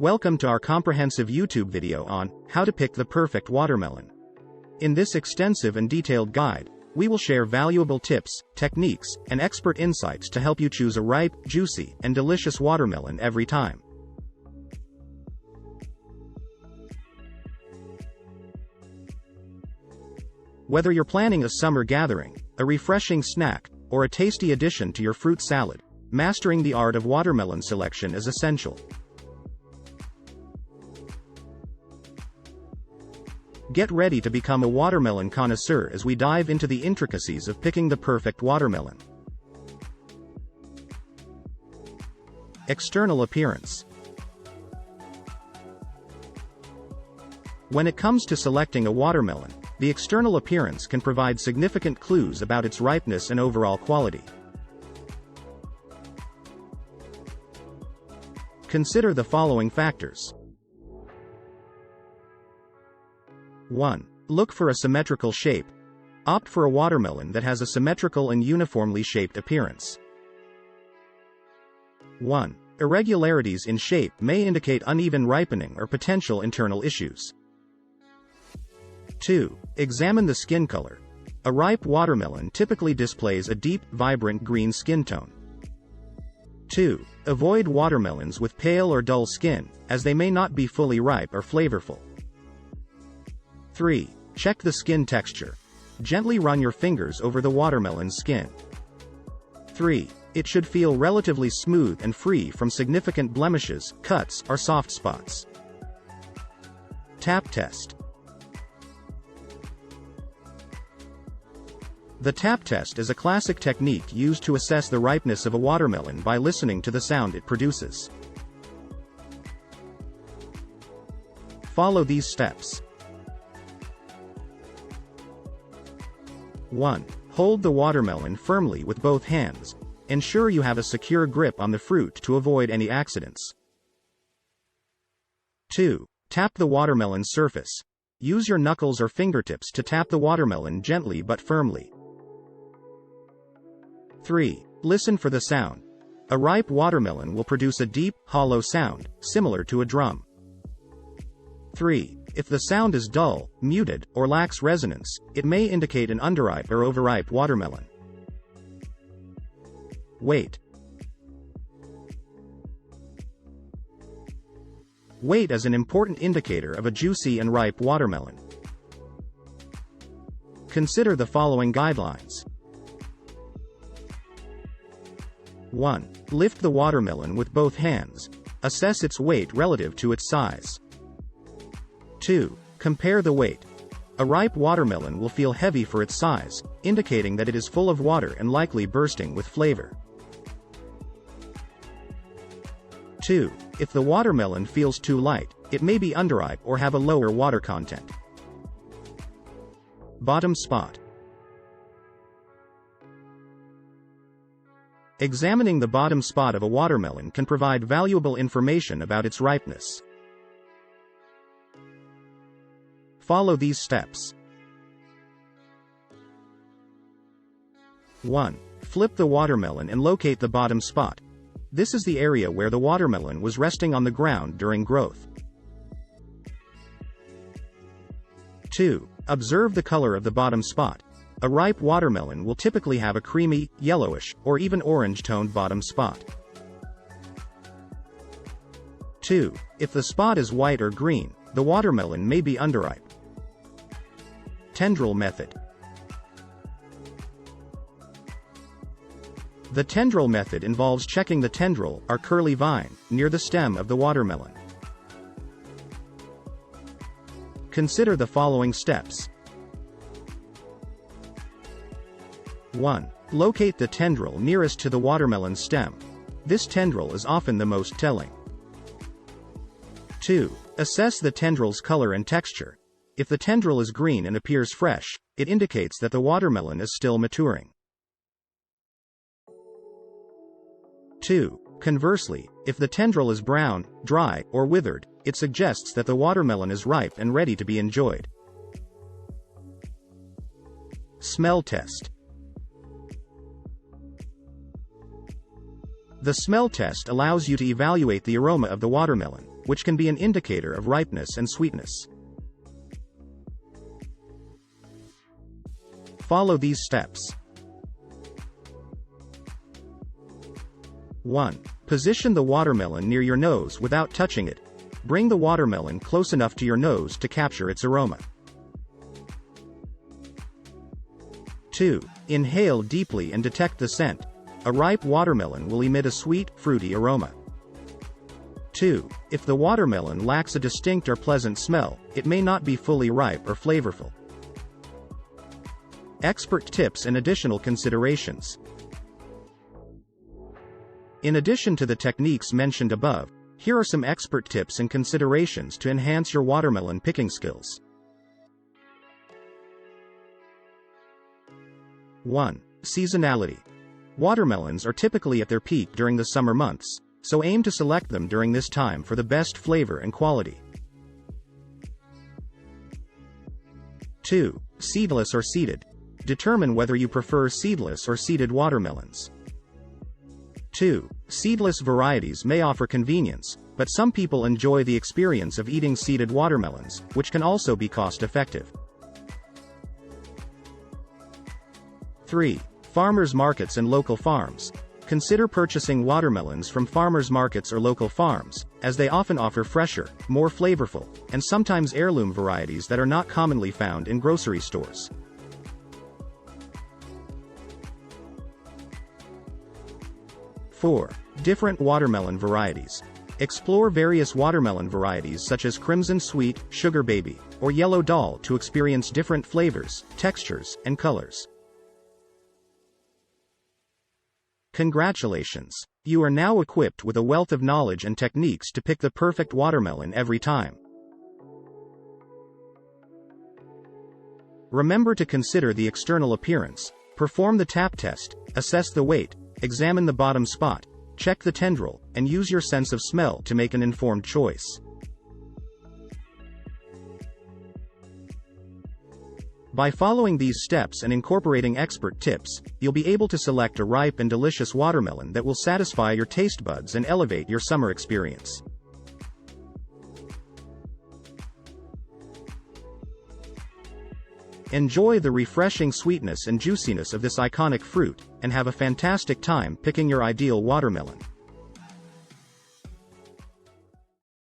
Welcome to our comprehensive YouTube video on how to pick the perfect watermelon. In this extensive and detailed guide, we will share valuable tips, techniques, and expert insights to help you choose a ripe, juicy, and delicious watermelon every time. Whether you're planning a summer gathering, a refreshing snack, or a tasty addition to your fruit salad, mastering the art of watermelon selection is essential. Get ready to become a watermelon connoisseur as we dive into the intricacies of picking the perfect watermelon. External appearance. When it comes to selecting a watermelon, the external appearance can provide significant clues about its ripeness and overall quality. Consider the following factors. 1. Look for a symmetrical shape. Opt for a watermelon that has a symmetrical and uniformly shaped appearance. 1. Irregularities in shape may indicate uneven ripening or potential internal issues. 2. Examine the skin color. A ripe watermelon typically displays a deep, vibrant green skin tone. 2. Avoid watermelons with pale or dull skin, as they may not be fully ripe or flavorful. 3. Check the skin texture. Gently run your fingers over the watermelon skin. 3. It should feel relatively smooth and free from significant blemishes, cuts, or soft spots. Tap test. The tap test is a classic technique used to assess the ripeness of a watermelon by listening to the sound it produces. Follow these steps. 1. Hold the watermelon firmly with both hands. Ensure you have a secure grip on the fruit to avoid any accidents. 2. Tap the watermelon surface. Use your knuckles or fingertips to tap the watermelon gently but firmly. 3. Listen for the sound. A ripe watermelon will produce a deep, hollow sound, similar to a drum. 3. If the sound is dull, muted, or lacks resonance, it may indicate an underripe or overripe watermelon. Weight. Weight is an important indicator of a juicy and ripe watermelon. Consider the following guidelines. 1. Lift the watermelon with both hands. Assess its weight relative to its size. 2. Compare the weight. A ripe watermelon will feel heavy for its size, indicating that it is full of water and likely bursting with flavor. 2. If the watermelon feels too light, it may be underripe or have a lower water content. Bottom spot. Examining the bottom spot of a watermelon can provide valuable information about its ripeness. Follow these steps. 1. Flip the watermelon and locate the bottom spot. This is the area where the watermelon was resting on the ground during growth. 2. Observe the color of the bottom spot. A ripe watermelon will typically have a creamy, yellowish, or even orange-toned bottom spot. 2. If the spot is white or green, the watermelon may be underripe. Tendril method. The tendril method involves checking the tendril, or curly vine, near the stem of the watermelon. Consider the following steps. 1. Locate the tendril nearest to the watermelon stem. This tendril is often the most telling. 2. Assess the tendril's color and texture. If the tendril is green and appears fresh, it indicates that the watermelon is still maturing. 2. Conversely, if the tendril is brown, dry, or withered, it suggests that the watermelon is ripe and ready to be enjoyed. Smell test. The smell test allows you to evaluate the aroma of the watermelon. which can be an indicator of ripeness and sweetness. Follow these steps. 1. Position the watermelon near your nose without touching it. Bring the watermelon close enough to your nose to capture its aroma. 2. Inhale deeply and detect the scent. A ripe watermelon will emit a sweet, fruity aroma. 2. If the watermelon lacks a distinct or pleasant smell, it may not be fully ripe or flavorful. Expert tips and additional considerations. In addition to the techniques mentioned above, here are some expert tips and considerations to enhance your watermelon picking skills. 1. Seasonality. Watermelons are typically at their peak during the summer months, so aim to select them during this time for the best flavor and quality. 2. Seedless or seeded. Determine whether you prefer seedless or seeded watermelons. 2. Seedless varieties may offer convenience, but some people enjoy the experience of eating seeded watermelons, which can also be cost-effective. 3. Farmers markets and local farms. Consider purchasing watermelons from farmers markets or local farms, as they often offer fresher, more flavorful, and sometimes heirloom varieties that are not commonly found in grocery stores. 4. Different watermelon varieties. Explore various watermelon varieties such as Crimson Sweet, Sugar Baby, or Yellow Doll to experience different flavors, textures, and colors. Congratulations! You are now equipped with a wealth of knowledge and techniques to pick the perfect watermelon every time. Remember to consider the external appearance, perform the tap test, assess the weight, examine the bottom spot, check the tendril, and use your sense of smell to make an informed choice. By following these steps and incorporating expert tips, you'll be able to select a ripe and delicious watermelon that will satisfy your taste buds and elevate your summer experience. Enjoy the refreshing sweetness and juiciness of this iconic fruit, and have a fantastic time picking your ideal watermelon.